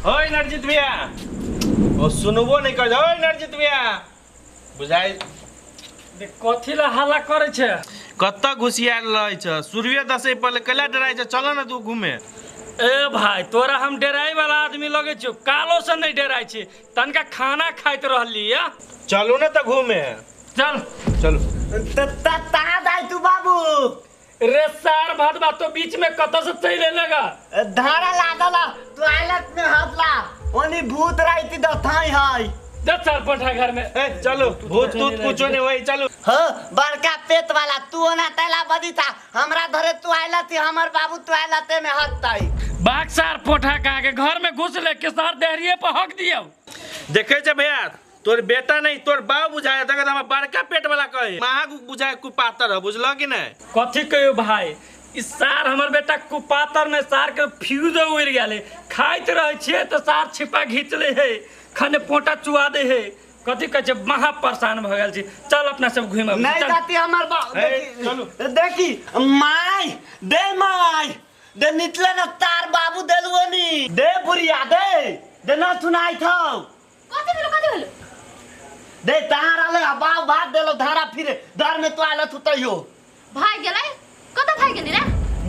ओए नरजित भैया ओ सुनबो नहीं कर ओए नरजित भैया बुझाई कथी ला हल्ला करे छे कत्ता घुसियाल रहे छ सूर्य दसै पहले कला डराय छ चल न तू घूमे ए भाई तोरा हम डराई वाला आदमी लगे छो कालो से नहीं डराई छे तनका खाना खाइत रहली या चलो न त घूमे चल चलो ता जाय तू बाबू रे सार भात बा तो बीच में कत से चले लगा धारा लागल टॉयलेट में हतला ओनी भूत रहती तो थाई है दस साल पठा घर में ए चलो भूत तूत कुछो नहीं होई चलो ह बड़का पेट वाला तू ना तैला बदी था हमरा धरे तू आइला थी हमर बाबू तू आइला ते में हतई बाग सार पोठा का के घर में घुस ले के सार देहरिए पर हक दियो देखे छ भैया तोर बेटा नहीं तोर बाप बुझाया तक हम बड़का पेट वाला कहे महाग बुझाए कुपातर है बुझलो कि नहीं कथी कहियो भाई इस सार हमर बेटा कुपातर में सार के फ्यूज उड़ गेले खाइत रहे छे तो सार छिपा घीच ले है खाने पोटा चुआ दे है कथी कह छे महा परेशान भ गेल छी चल अपना सब घुम नहीं जाती हमर चलो देखी माय दे निकले न तार बाबू देलवनी दे बुढ़िया दे न सुनाई थौ कथी भेलो दे तार आले बाबू भात देलो धारा फिरे दर में तो आले थुतइयो भाई गेलै कत भाई गेली रे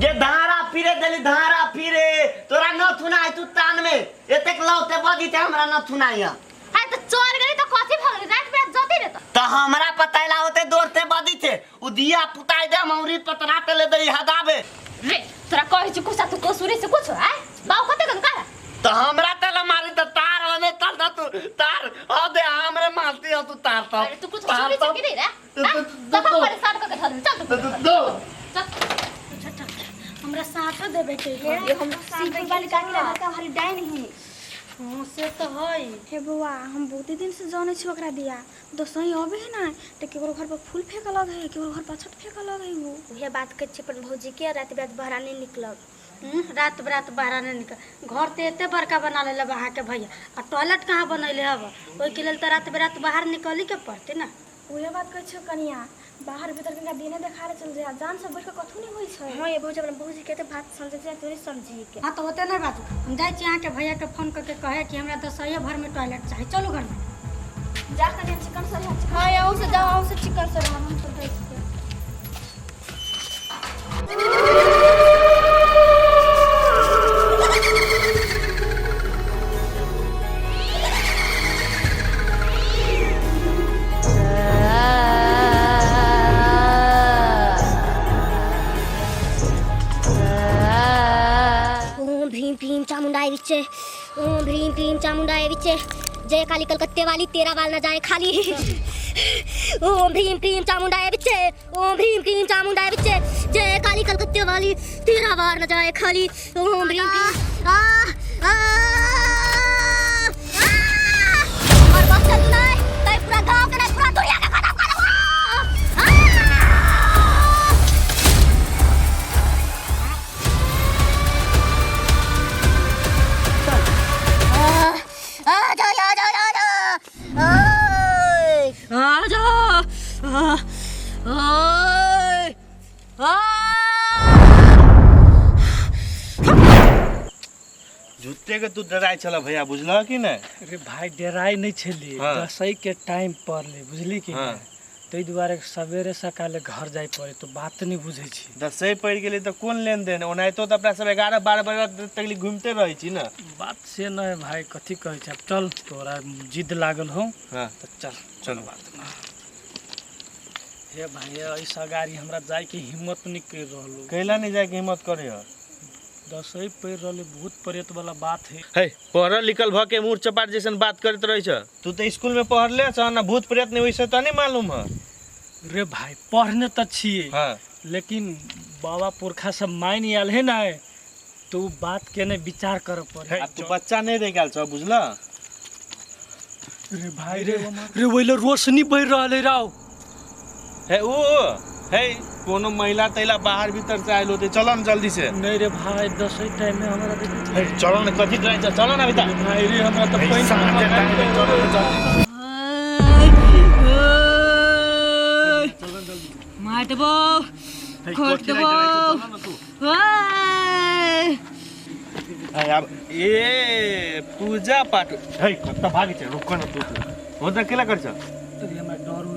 ये धारा फिरे देली धारा फिरे तोरा न सुनाई तू तान में एतेक लौते बदी ते हमरा न सुनाइया हाय त चोर गेली त कथी भगली रात में जती रे त हमरा पताइला होते दौड़ते बदी थे उ दिया पुताई दे मौरी पतरा पे ले दई हदाबे रे तोरा कहै छी कुसा तू कसुरी से कुछ है बाऊ कते गन काला त हमरा तेला मारी त तार होने तल तू तार हो दे हमरे मारती हो तू तार त अरे तू कुछ कसुरी से की रे त तो परेशान क के धर चल दो हमरा साथ देबे के ये हम सिंपल वाली काकी लगा का हरी डाई नहीं हां से तो है हे बुआ हम बहुत दिन से जाने छी ओकरा दिया तो सही होबे है ना त केकरो घर पर फूल फेंक लग है केकरो घर पर छत फेंक लग है वो ये बात के छिपन भौजी के रात रात बाहर नहीं निकलब रात रात बाहर नहीं निकल घर ते एते बड़का बना लेले बहा के भैया आ टॉयलेट कहां बनैले हब ओइ के लेल त रात रात बाहर निकली के पड़ते ना उहे बात कहै छ कनिया बाहर भीतर के दिने देखारे चल जाय जान से बैठ के कथु नहीं होई छै हां ये भौजी अपन भौजी के त बात समझ जाय तोरी समझी के हां तो होते नहीं बात हम जाय छी यहां के भैया के फोन करके कहे कि हमरा 10 भर में टॉयलेट चाहिए चलो घर में जा कनिया चिकन से हां आओ से जाओ आओ से चिकन से हम तो गए ओम भ्रीम क्लीम चामुंडाय विचे जय काली कलकत्ते वाली तेरा बाल न जाए खाली ओम भ्रीम क्लीम चामुंडाय विचे ओम भ्रीम क्लीम चामुंडाय विचे जय काली कलकत्ते वाली तेरा बाल न जाए खाली ओम भ्रीम क्लीम और बस चल नहीं तय पूरा गांव के नहीं पूरा दुनिया का खत्म कर झूठे के तू डराई चला भैया बुझलो कि नहीं अरे भाई डराई नहीं छली दसई के टाइम पर ले बुझली कि तई दुआरे सवेरे सकाले घर जाय पड़े तो बात नहीं बुझै छी दसई पड़ गेली तो कोन लेन देन ओनाइतो तो अपना सब 11-12 बजे तक घूमते रही छी ना बात से न भाई कथी कहै छ चल तोरा जिद लागल हो हां तो चल बात ना हे भाई ऐसा गाड़ी हमरा जाय के हिम्मत नहीं कर रहलो कैला नहीं जाय के हिम्मत करे हो दसई पड़ रहले भूत प्रेत वाला बात है पढ़ल लिखल भ के मुंह चपाट जैसन बात करत रही छ तू तो स्कूल में पढ़ले छ ना भूत प्रेत नहीं वैसे तो नहीं मालूम है रे भाई पढ़ने तो छिए हां लेकिन बाबा पुरखा सब मान आल है ना तो बात के ने विचार कर पड़े तू बच्चा नहीं रह गेल छ बुझला रे भाई रे ओइले रोशनी बढ़ रहले राव है ओ है कोनो महिला तैला बाहर भीतर से आइल होते चलो ना जल्दी से नहीं रे भाई 10 टाइम में हमरा है चलो ना कथि ड्राइव चलो ना भीतर भाई रे हमरा तो पैसा चलो जल्दी मार देबो खोट देबो अब ए पूजा पाठ है कत भागे छ रुक न तू हो त केला करछ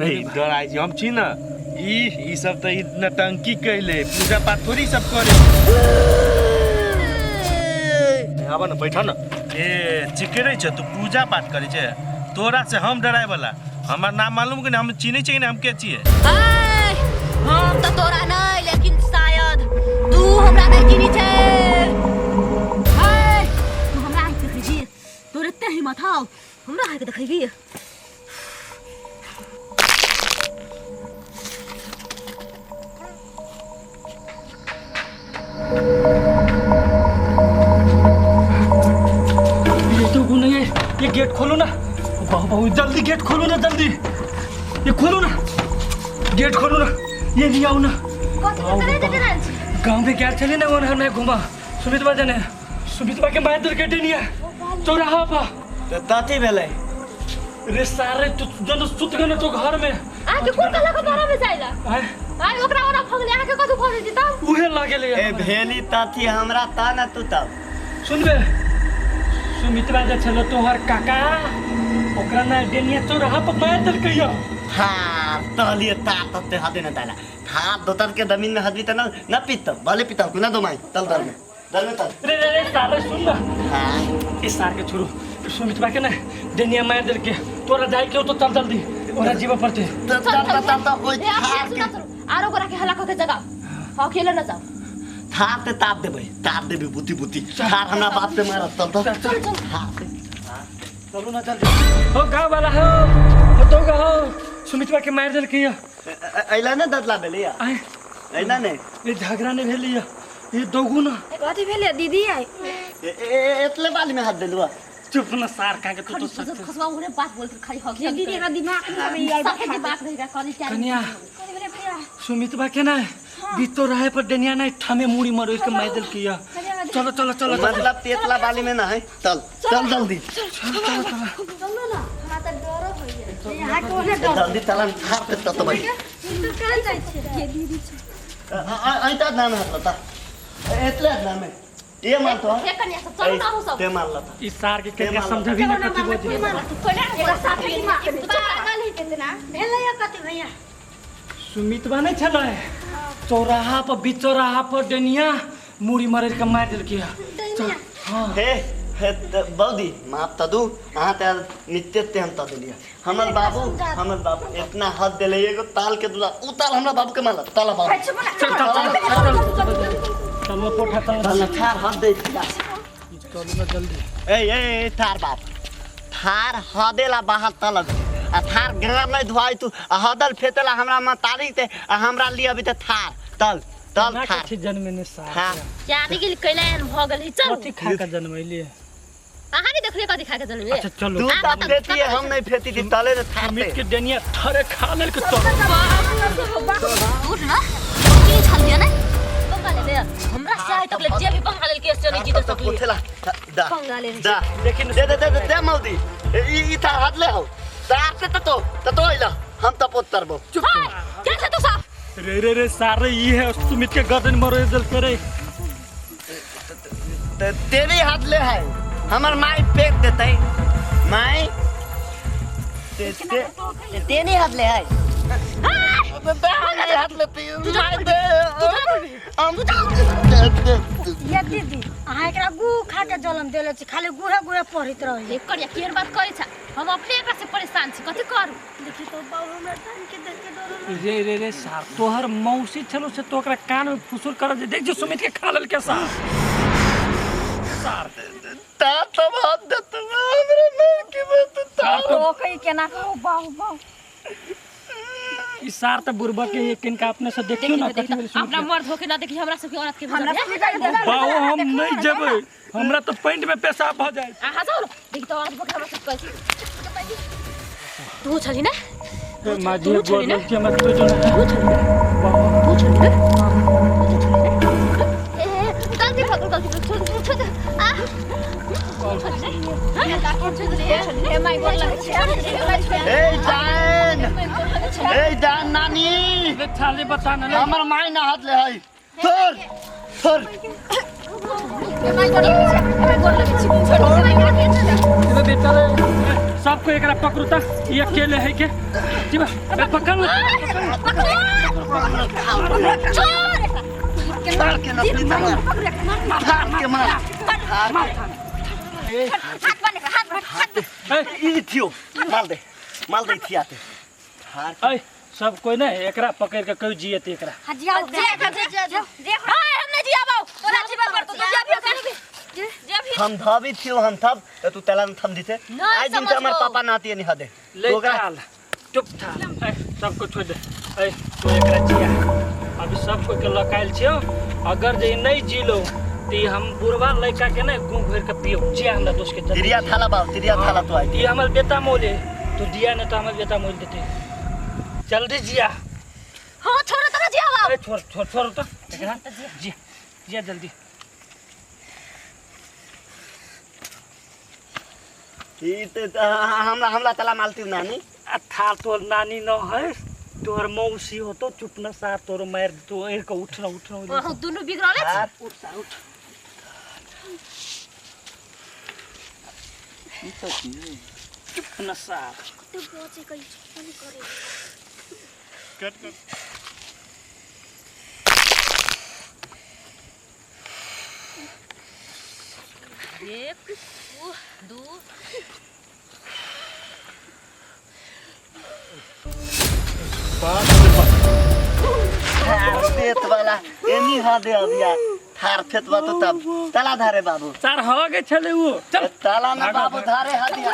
नहीं डर आइ छी हम छी न ई सब त इतना टंकी कैले पूजा पाठ थोड़ी सब करे अब न बैठ न ए चिके रै छ तू पूजा पाठ करे छ तोरा से हम डराय वाला हमार नाम मालूम कि हम चिनै छै कि हम के छिए हम तो तोरा नहीं लेकिन शायद तू हमरा नहीं चिनी छे तू हमरा आके देखबी तोरे ते हिम्मत हौ हमरा आके देखबी ये तो गुना ये गेट खोलो ना बाबू जल्दी गेट खोलो ना जल्दी ये खोलो ना गेट खोलो ना ये नहीं आओ ना गांव में क्या चले ना वो ना घुमा सुमितवा जाने सुमितवा के माय दर गेट नहीं है चौराहा पा तो ताती भेले रे सारे तू जन सुत गने तो घर में आके कोन कला के घर में जाइला आइ ओकरा ओरा फगले आके कथु फगले छी त उहे लागे ले ए भेली ताती हमरा ता ना तू तब सुनबे सुमितवा जे छलो तोहर काका ओकरा ना डेनिया चौराहा पर माय दर कहियो हाँ तलिए ताते हाथे न ताला हाथ दोतर के जमीन में हदवी त न पीत भले पीता कुना दो माई तल दल में तल रे सारे सुन ना हाँ इस सार के छोरो सुमितवा के ना डेनिया माय दर के तोरा जाई के तो चल जल्दी ओरा जीव पड़ते तो ओइ थार के आरो ओकरा के हला के जगह अकेले न जाओ थार ते ताप देबे बुद्धि थार हमरा बाप से मारत चल हां चलो ना जल्दी हो गाँव वाला हो तो हो सुमितवा के मार दल के ऐला न ददला भेले आए ऐला ने ये झगड़ा ने भेल ये दोगु ना कथी भेले दीदी आई एतले बाली में हाथ देलुआ चुप ना सार का के तो खसवा ओरे बात बोलते खाली हो ये दीदी का दिमाग में यार सबके दिमाग रहेगा कॉलेज टाइम कन्या कथी भेले भैया सुमितवा के ना बीतो रहे पर डेनिया ना ठामे मुड़ी मरो के मार दल के चलो मतलब तेतला बाली में ना है चल जल्दी चलो ना हमरा त डरो होइए यहाँ कोने डर जल्दी चलन थार पे तो भाई तू कहां जाय छे ये दीदी छे आई त नाम हाथ लता एतले नाम में ये मार तो ये कन्या सब चलो ना हो सब ते मार लता इस सार के कन्या समझबी ना कथि बोझे तू कोने एका साथ में मार के पागल है कितना भेले या कथी भैया सुमितवा नहीं छले चौराहा पर बीच चौराहा पर डेनिया मुड़ी मारे के मार दल के हां हे बौदी माफ त दू अहाँ त नित्य ते हम त दिलिया हमर बाबू इतना हद देले एगो ताल के दूला उताल हमरा बाबू के मारला ताला बाबू चलो पोठा ताला थार हद दे चलो ना जल्दी ए थार बाप थार हदेला बाहर तलक आ थार घर नहीं धुआई तू हदल फेतला हमरा में तारीख ते हमरा लिए अभी त थार तल थार के जन्म ने सार हाँ जाने के लिए कैलान भगल है चल कथि खा के जन्म लिए कहां नहीं देखले कथि खा के जन्म अच्छा चलो तू तब फेती है हम नहीं फेती थी तले ने थार मिट पे के डेनिया थरे खा लेल के तो उठ ना की छल दिया ना बंगाले दे हमरा चाहे तक ले जे भी बंगाले के स्टोरी जीत सकली उठला दा बंगाले दा लेकिन दे मौदी ई था हाथ ले आओ तार से तो इला हम तो पोत करबो चुप क्या था तू साहब रे सारे ये है सुमित के गर्दन मरो जल करे तेरे हाथ ले है हमर माई फेंक देते माई तेरे हाथ ले है हाथ लेती माई दे ये दीदी अहाँ एकरा गु खा के जलम देले छी खाली गुहे पढ़ित रही एक करिया केर बात करे छ हम अपने एकरा से परेशान छी कथि करू देखी तो बाबू हमरा टाइम के देख के डरो रे सार तोहर मौसी छलो से तो ओकरा कान में फुसुर कर दे देख जो सुमित के खा लेल के सार ता तब हाथ दे तू हमरे मार के बात ता तो कई केना कहो बाबू ई सार त बुरबा के किनका अपने से देखियो ना कथि बोल अपना मर्द होके ना देखी हमरा सब औरत के भजन बाऊ हम नहीं जेबै हमरा तो पैंट में पेशाब भ जाए आ जाओ देखी तो औरत के हमरा सब कहै तू छली ना माझी बोल के मत तो जो तू छली ए गलती छोड़ आ ए माय बोल ए जान नानी छाले बताना हमर माई ना हाथ ले है थोर अबे बेटा रे सबको एकरा पकड़ू ता ये अकेले है के जीवा अबे पकड़ लो मार के नकली मार के मार ई थियो मार दे थियाते ए सब कोई ना एकरा पकड़ के कोई जियत एकरा हम नहीं जियाबो तोरा जीवन पर तू जिया भी हम धावी थियो हम थब तू तला न थम दिथे आज दिन से हमर पापा नाती नहीं हदे ले चाल चुप था ए सबको छोड़ दे ए तू एकरा जिया अभी सबको के लकाइल छियो अगर जे नहीं जिलो ती हम बुरवा लइका के ना गु भर के पियो जिया हमरा दोस्त के तिरिया थाला तो आई ये हमर बेटा मोले तू दिया न तो हमर बेटा मोल देते जल्दी जिया हां छोड़ तोरा जियाबो ए छोड़ तो एकरा जिया जल्दी ई ते हमरा तला मालती नानी था तोर नानी न है तोर मौसी हो तो चुप न सा तोर मार तो एक उठना दोनों बिगड़ले उठ चुप न सा तू बोचे कई नहीं करे कट एक दो खेत वाला एनी हदे अबिया थार खेत बा तो तब तला धारे बाबू चार हो गए छले वो चल तला ना बाबू धारे हदिया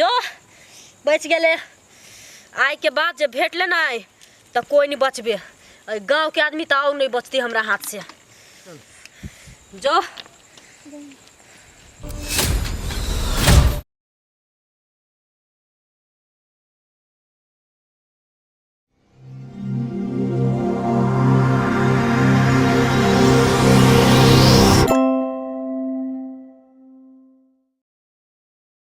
जो बच गेले आय के बाद जब भेटले ना आय तो कोई नहीं बचबे गांव के आदमी तो और नहीं बचती हमरा हाथ से जो